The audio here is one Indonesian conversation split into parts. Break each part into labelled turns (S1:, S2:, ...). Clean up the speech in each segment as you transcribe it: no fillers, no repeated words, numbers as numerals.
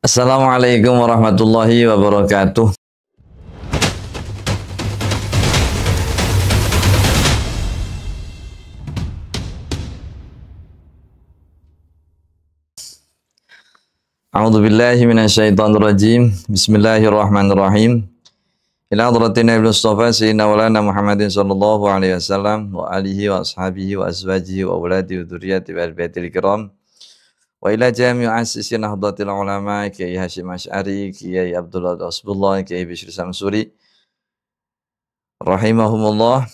S1: Assalamualaikum warahmatullahi wabarakatuh. A'udzu billahi minasyaitonir rajim. Bismillahirrahmanirrahim. Ila hadratin Nabi Mustafa sayyidina Maulana Muhammadin sallallahu alaihi wasallam wa alihi wa ashabihi wa azwajihi wa auladi wa dzurriyyati wal baitil kiram. Wa ila jami' mu'assisin Nahdlatul Ulama Kiai Hasyim Asy'ari, Kiai Abdullah Asbullah, Kiai Bisri Samsuri rahimahumullah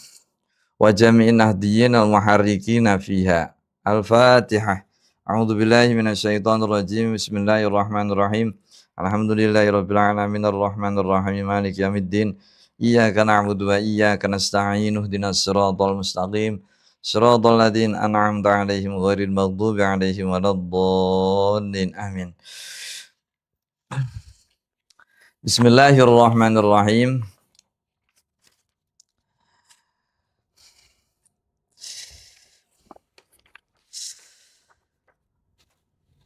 S1: wa jami'in nahdiyyin al-muharrikina fiha. Al-Fatihah. A'udzu billahi minasyaitonir rajim. Bismillahirrahmanirrahim. Alhamdulillahirabbil alamin arrahmanir rahim maliki yaumiddin. Iyyaka na'budu wa iyyaka nasta'in. Ihdinas siratal mustaqim. Shiratal ladzina an'amta 'alaihim ghairil maghdubi 'alaihim waladdallin. Amin. Bismillahirrahmanirrahim.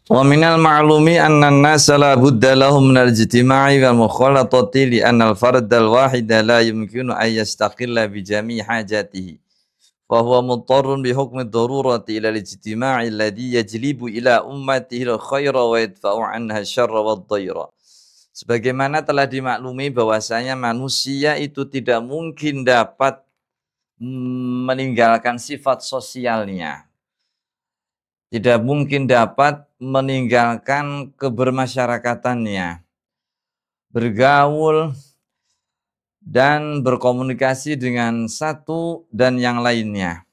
S1: Wa minal ma'lumi anna an-nasa la budda lahum minal ijtima'i wal mukhalatati li anna al-farda al-wahida la yumkinu an yastaqilla bi jami'i hajatihi. Fa huwa muttarrun bi hukmi ad-darurati ila al-ijtima'i alladhi yajlibu ila ummatihi al-khaira wa yadfa'u anha asy-syarra wad-dhaira. Sebagaimana telah dimaklumi bahwasanya manusia itu tidak mungkin dapat meninggalkan sifat sosialnya. Tidak mungkin dapat meninggalkan kebermasyarakatannya, bergaul dan berkomunikasi dengan satu dan yang lainnya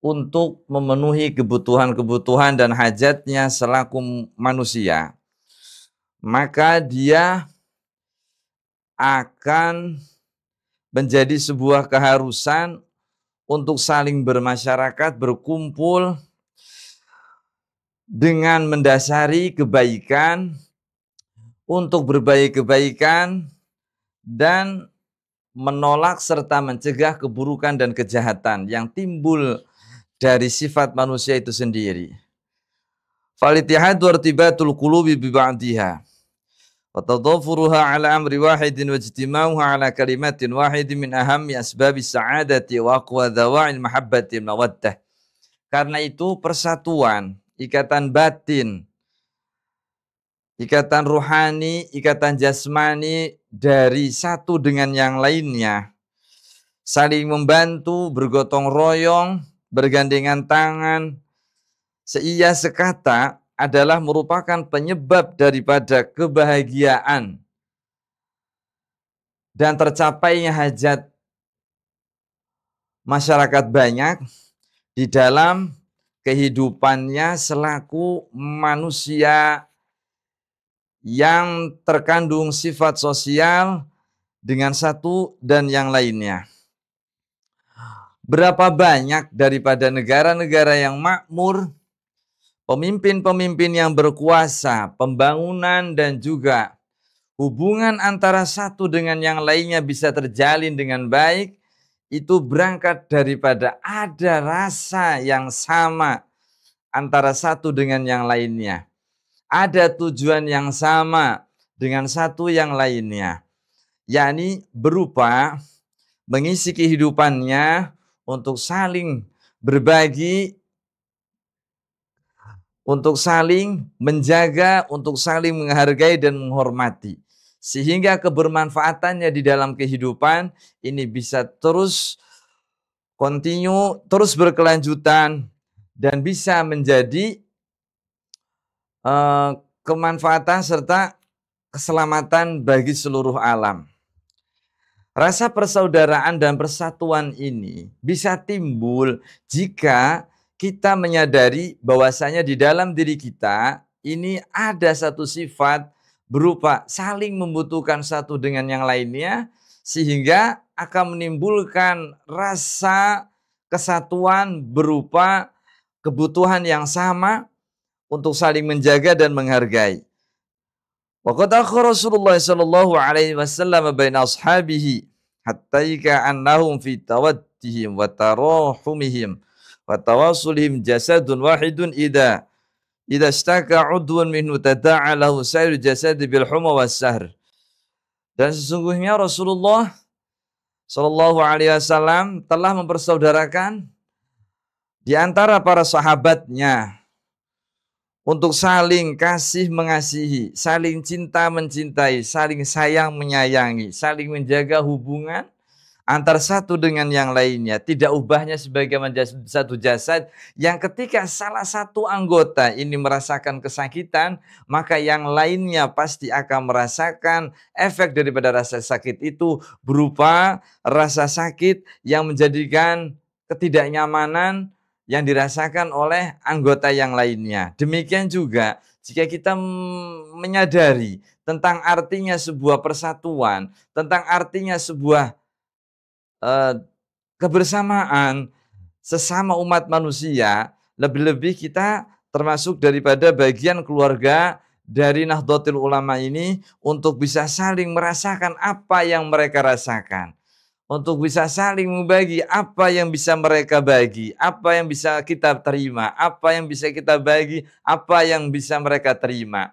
S1: untuk memenuhi kebutuhan-kebutuhan dan hajatnya selaku manusia. Maka dia akan menjadi sebuah keharusan untuk saling bermasyarakat, berkumpul dengan mendasari kebaikan, untuk berbaik kebaikan dan menolak serta mencegah keburukan dan kejahatan yang timbul dari sifat manusia itu sendiri. Fal-ittihad wa irtibatul qulubi bi ba'diha wa tadhafuruha ala amri wahidin wa ijtima'uha ala kalimatin wahidin min ahammi asbabis sa'adati wa aqwa dhawa'il mahabbati wal mawaddah. Karena itu persatuan, ikatan batin, ikatan ruhani, ikatan jasmani dari satu dengan yang lainnya, saling membantu, bergotong royong, bergandengan tangan, seia sekata adalah merupakan penyebab daripada kebahagiaan dan tercapainya hajat masyarakat banyak di dalam kehidupannya selaku manusia yang terkandung sifat sosial dengan satu dan yang lainnya. Berapa banyak daripada negara-negara yang makmur, pemimpin-pemimpin yang berkuasa, pembangunan dan juga hubungan antara satu dengan yang lainnya bisa terjalin dengan baik, itu berangkat daripada ada rasa yang sama antara satu dengan yang lainnya. Ada tujuan yang sama dengan satu yang lainnya, yakni berupa mengisi kehidupannya untuk saling berbagi, untuk saling menjaga, untuk saling menghargai dan menghormati. Sehingga kebermanfaatannya di dalam kehidupan ini bisa terus continue, terus berkelanjutan dan bisa menjadi kemanfaatan serta keselamatan bagi seluruh alam. Rasa persaudaraan dan persatuan ini bisa timbul jika kita menyadari bahwasanya di dalam diri kita ini ada satu sifat berupa saling membutuhkan satu dengan yang lainnya, sehingga akan menimbulkan rasa kesatuan berupa kebutuhan yang sama untuk saling menjaga dan menghargai. Waqad akhara Rasulullah sallallahu alaihi wasallam baina ashabihi hatta ka'annahum fi tawaddihim wa tarahumihim wa tawasulihim jasadun wahidun idza idza ishtaka 'udwun minhu tada'a lahu sairul jasadi bil humma was sahr. Dan sesungguhnya Rasulullah Shallallahu alaihi wasallam telah mempersaudarakan di antara para sahabatnya untuk saling kasih mengasihi, saling cinta mencintai, saling sayang menyayangi, saling menjaga hubungan antar satu dengan yang lainnya. Tidak ubahnya sebagaimana satu jasad yang ketika salah satu anggota ini merasakan kesakitan, maka yang lainnya pasti akan merasakan efek daripada rasa sakit itu berupa rasa sakit yang menjadikan ketidaknyamanan yang dirasakan oleh anggota yang lainnya. Demikian juga jika kita menyadari tentang artinya sebuah persatuan, tentang artinya sebuah kebersamaan sesama umat manusia, lebih-lebih kita termasuk daripada bagian keluarga dari Nahdlatul Ulama ini untuk bisa saling merasakan apa yang mereka rasakan. Untuk bisa saling membagi apa yang bisa mereka bagi, apa yang bisa kita terima, apa yang bisa kita bagi, apa yang bisa mereka terima.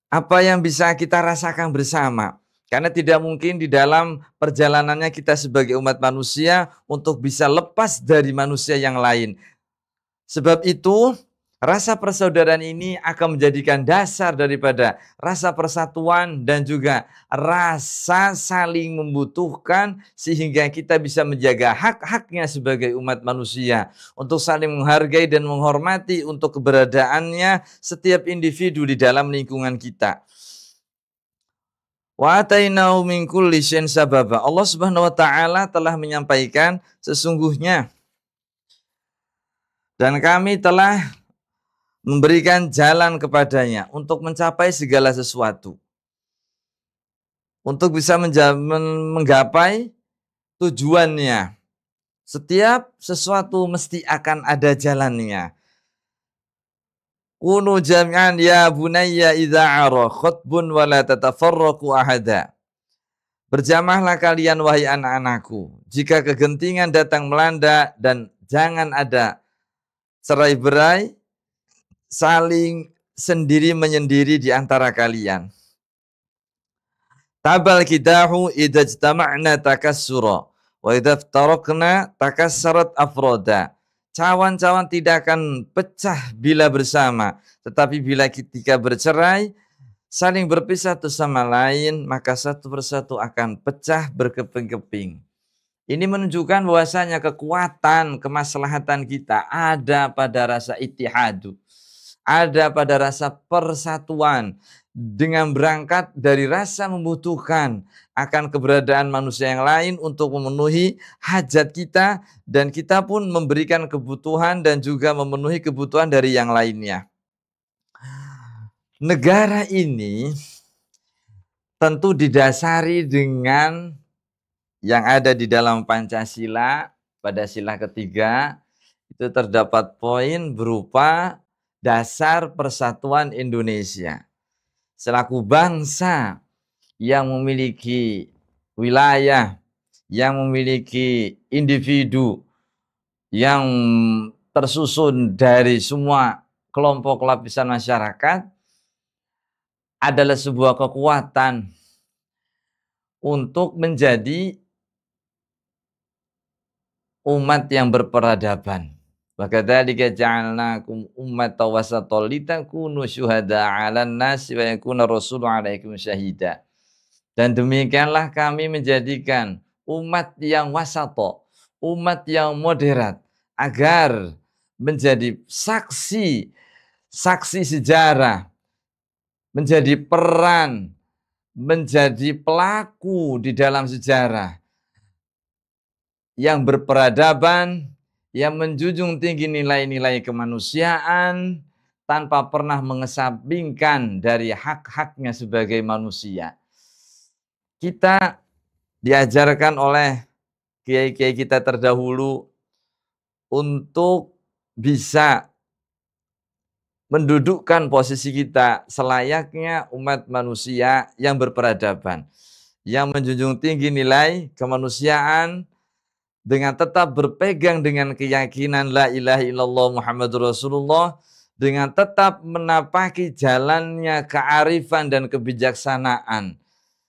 S1: Apa yang bisa kita rasakan bersama. Karena tidak mungkin di dalam perjalanannya kita sebagai umat manusia untuk bisa lepas dari manusia yang lain. Sebab itu, rasa persaudaraan ini akan menjadikan dasar daripada rasa persatuan dan juga rasa saling membutuhkan sehingga kita bisa menjaga hak-haknya sebagai umat manusia untuk saling menghargai dan menghormati untuk keberadaannya setiap individu di dalam lingkungan kita. Wa atainahu min kulli syai'in sababa. Allah Subhanahu wa taala telah menyampaikan sesungguhnya dan kami telah memberikan jalan kepadanya untuk mencapai segala sesuatu. Untuk bisa menggapai tujuannya. Setiap sesuatu mesti akan ada jalannya. Kunu jami'an ya bunayya idza ara khutbun wa la tatafarraqu ahada. Berjamaahlah kalian wahai anak-anakku jika kegentingan datang melanda dan jangan ada cerai-berai, saling sendiri menyendiri di antara kalian. Tabal kidahu idza ijtama'na takassura wa idza iftaraqna takassarat afroda. Cawan-cawan tidak akan pecah bila bersama, tetapi bila ketika bercerai, saling berpisah satu sama lain, maka satu persatu akan pecah berkeping-keping. Ini menunjukkan bahwasanya kekuatan, kemaslahatan kita ada pada rasa ittihadu, ada pada rasa persatuan, dengan berangkat dari rasa membutuhkan akan keberadaan manusia yang lain untuk memenuhi hajat kita dan kita pun memberikan kebutuhan dan juga memenuhi kebutuhan dari yang lainnya. Negara ini tentu didasari dengan yang ada di dalam Pancasila pada sila ketiga itu terdapat poin berupa dasar persatuan Indonesia. Selaku bangsa yang memiliki wilayah, yang memiliki individu, yang tersusun dari semua kelompok lapisan masyarakat, adalah sebuah kekuatan untuk menjadi umat yang berperadaban. Wakadzalika ja'alnakum ummatan wasatan litakunu syuhada 'alan nasi wa yakuna rasulu 'alaikum syahida. Dan demikianlah kami menjadikan umat yang wasato, umat yang moderat agar menjadi saksi sejarah, menjadi peran, menjadi pelaku di dalam sejarah yang berperadaban, yang menjunjung tinggi nilai-nilai kemanusiaan tanpa pernah mengesampingkan dari hak-haknya sebagai manusia. Kita diajarkan oleh kiai-kiai kita terdahulu untuk bisa mendudukkan posisi kita selayaknya umat manusia yang berperadaban, yang menjunjung tinggi nilai kemanusiaan dengan tetap berpegang dengan keyakinan la ilaha illallah Muhammadur Rasulullah, dengan tetap menapaki jalannya kearifan dan kebijaksanaan,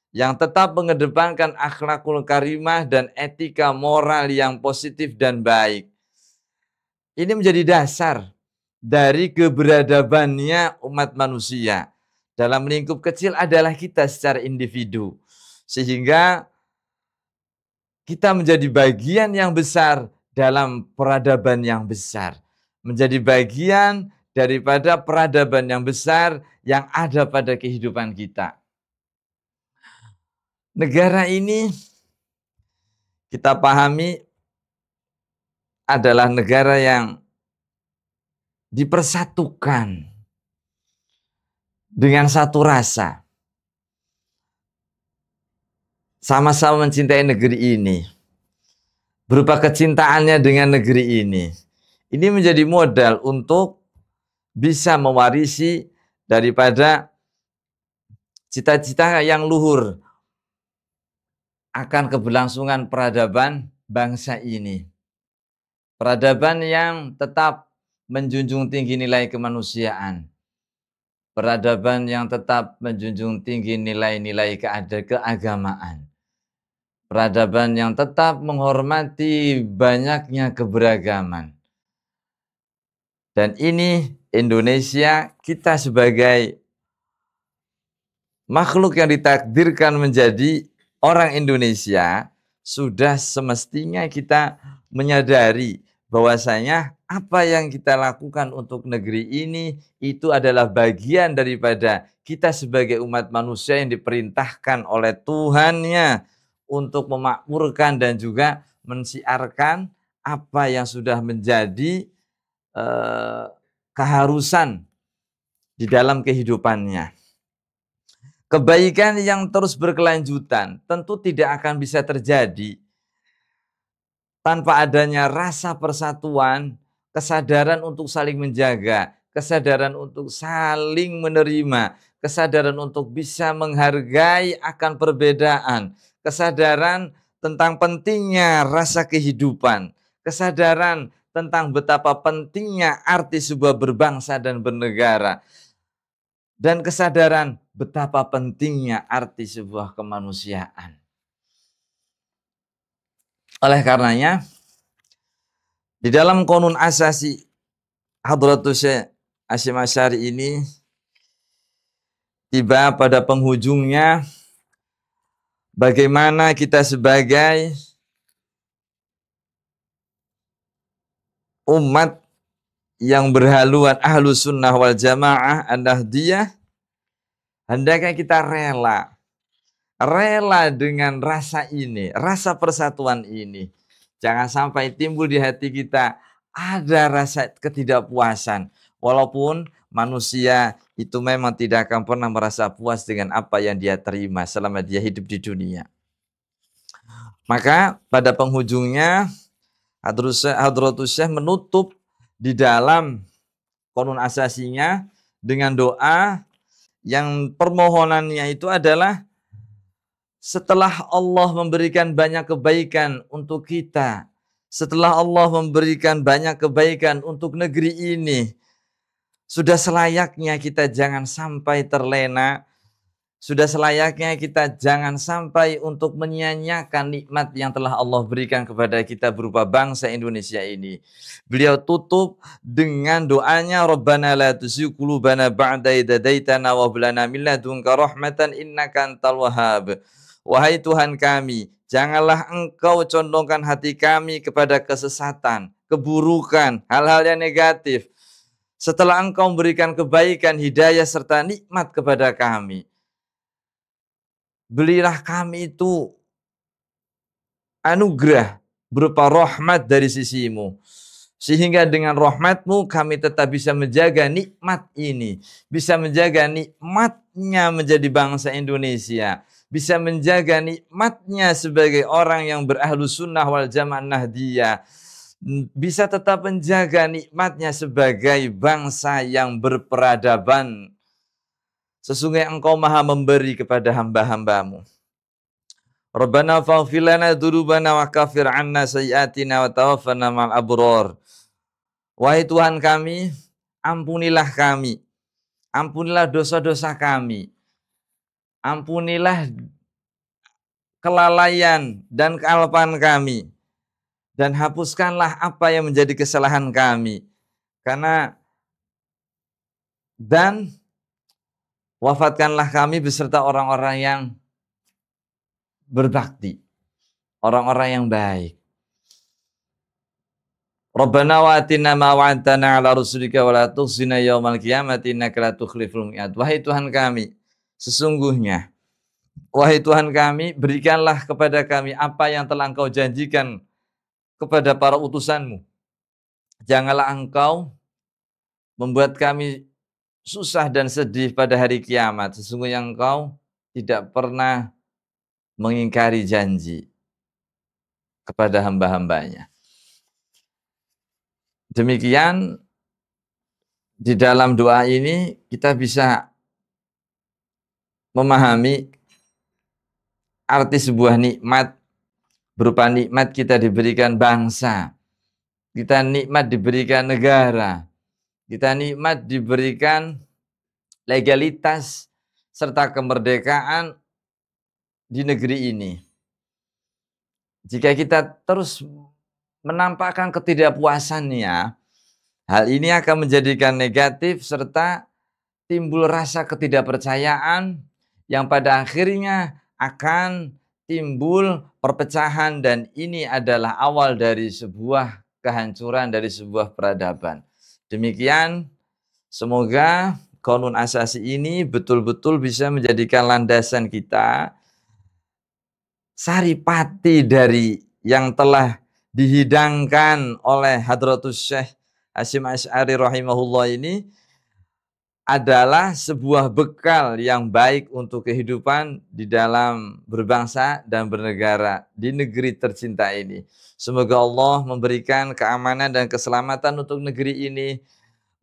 S1: yang tetap mengedepankan akhlakul karimah dan etika moral yang positif dan baik. Ini menjadi dasar dari keberadabannya umat manusia. Dalam lingkup kecil adalah kita secara individu. Sehingga kita menjadi bagian yang besar dalam peradaban yang besar. Menjadi bagian daripada peradaban yang besar yang ada pada kehidupan kita. Negara ini kita pahami adalah negara yang dipersatukan dengan satu rasa. Sama-sama mencintai negeri ini. Berupa kecintaannya dengan negeri ini. Ini menjadi modal untuk bisa mewarisi daripada cita-cita yang luhur akan keberlangsungan peradaban bangsa ini. Peradaban yang tetap menjunjung tinggi nilai kemanusiaan. Peradaban yang tetap menjunjung tinggi nilai-nilai keagamaan. Peradaban yang tetap menghormati banyaknya keberagaman. Dan ini Indonesia, kita sebagai makhluk yang ditakdirkan menjadi orang Indonesia, sudah semestinya kita menyadari bahwasanya apa yang kita lakukan untuk negeri ini itu adalah bagian daripada kita sebagai umat manusia yang diperintahkan oleh Tuhannya untuk memakmurkan dan juga mensiarkan apa yang sudah menjadi keharusan di dalam kehidupannya. Kebaikan yang terus berkelanjutan tentu tidak akan bisa terjadi tanpa adanya rasa persatuan, kesadaran untuk saling menjaga, kesadaran untuk saling menerima, kesadaran untuk bisa menghargai akan perbedaan, kesadaran tentang pentingnya rasa kehidupan, kesadaran tentang betapa pentingnya arti sebuah berbangsa dan bernegara, dan kesadaran betapa pentingnya arti sebuah kemanusiaan. Oleh karenanya, di dalam Qanun Asasi Hadratus Syekh Hasyim Asy'ari ini tiba pada penghujungnya. Bagaimana kita sebagai umat yang berhaluan Ahlus Sunnah wal Jamaah An-Nahdiyah, hendaknya kita rela dengan rasa ini, rasa persatuan ini. Jangan sampai timbul di hati kita ada rasa ketidakpuasan. Walaupun manusia itu memang tidak akan pernah merasa puas dengan apa yang dia terima selama dia hidup di dunia. Maka pada penghujungnya Hadratus Syekh menutup di dalam Qanun Asasinya dengan doa yang permohonannya itu adalah setelah Allah memberikan banyak kebaikan untuk kita, setelah Allah memberikan banyak kebaikan untuk negeri ini, sudah selayaknya kita jangan sampai terlena, sudah selayaknya kita jangan sampai untuk menyia-nyiakan nikmat yang telah Allah berikan kepada kita berupa bangsa Indonesia ini. Beliau tutup dengan doanya, Rabbana la tuzigh qulubana ba'da idh hadaitana wa hab lana min ladunka rahmatan innaka antal wahhab. Wahai Tuhan kami, janganlah Engkau condongkan hati kami kepada kesesatan, keburukan, hal-hal yang negatif. Setelah Engkau memberikan kebaikan, hidayah, serta nikmat kepada kami, berilah kami itu anugerah berupa rahmat dari sisi-Mu. Sehingga dengan rahmat-Mu kami tetap bisa menjaga nikmat ini. Bisa menjaga nikmatnya menjadi bangsa Indonesia. Bisa menjaga nikmatnya sebagai orang yang berahlus sunnah wal jamaah nahdiyah. Bisa tetap menjaga nikmatnya sebagai bangsa yang berperadaban. Sesungguhnya Engkau maha memberi kepada hamba-hambamu. Rabbana faghfir lana dzunubana wa kaffir 'anna sayyi'atina wa tawaffana ma'al abrar. Wahai Tuhan kami, ampunilah kami. Ampunilah dosa-dosa kami. Ampunilah kelalaian dan kealpaan kami. Dan hapuskanlah apa yang menjadi kesalahan kami. Dan wafatkanlah kami beserta orang-orang yang berbakti. Orang-orang yang baik. Rabbana wa atina ma wa'adtana ala rusulika wa la tukhzina yaumal qiyamati innaka la tukhliful mi'ad. Wahai Tuhan kami, sesungguhnya wahai Tuhan kami, berikanlah kepada kami apa yang telah Engkau janjikan kepada para utusan-Mu. Janganlah Engkau membuat kami susah dan sedih pada hari kiamat. Sesungguhnya Engkau tidak pernah mengingkari janji kepada hamba-hambanya. Demikian di dalam doa ini kita bisa memahami arti sebuah nikmat, berupa nikmat kita diberikan bangsa, kita nikmat diberikan negara, kita nikmat diberikan legalitas serta kemerdekaan di negeri ini. Jika kita terus menampakkan ketidakpuasannya, hal ini akan menjadikan negatif serta timbul rasa ketidakpercayaan yang pada akhirnya akan timbul perpecahan, dan ini adalah awal dari sebuah kehancuran, dari sebuah peradaban. Demikian, semoga Qanun Asasi ini betul-betul bisa menjadikan landasan kita, saripati dari yang telah dihidangkan oleh Hadratus Syekh Hasyim Asy'ari rahimahullah ini adalah sebuah bekal yang baik untuk kehidupan di dalam berbangsa dan bernegara di negeri tercinta ini. Semoga Allah memberikan keamanan dan keselamatan untuk negeri ini,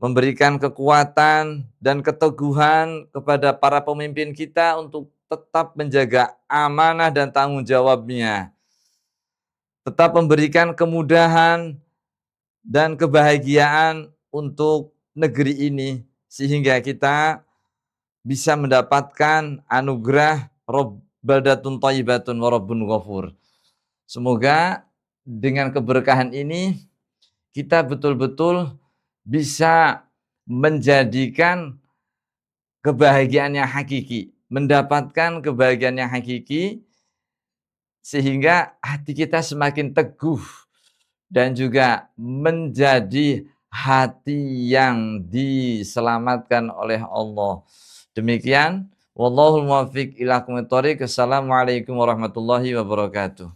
S1: memberikan kekuatan dan keteguhan kepada para pemimpin kita untuk tetap menjaga amanah dan tanggung jawabnya, tetap memberikan kemudahan dan kebahagiaan untuk negeri ini, sehingga kita bisa mendapatkan anugerah Baldatun Thayyibatun wa Rabbun Ghafur. Semoga dengan keberkahan ini kita betul-betul bisa menjadikan kebahagiaan yang hakiki, mendapatkan kebahagiaan yang hakiki, sehingga hati kita semakin teguh dan juga menjadi hati yang diselamatkan oleh Allah. Demikian, wallahul muwaffiq ila aqwamit thoriq. Assalamualaikum warahmatullahi wabarakatuh.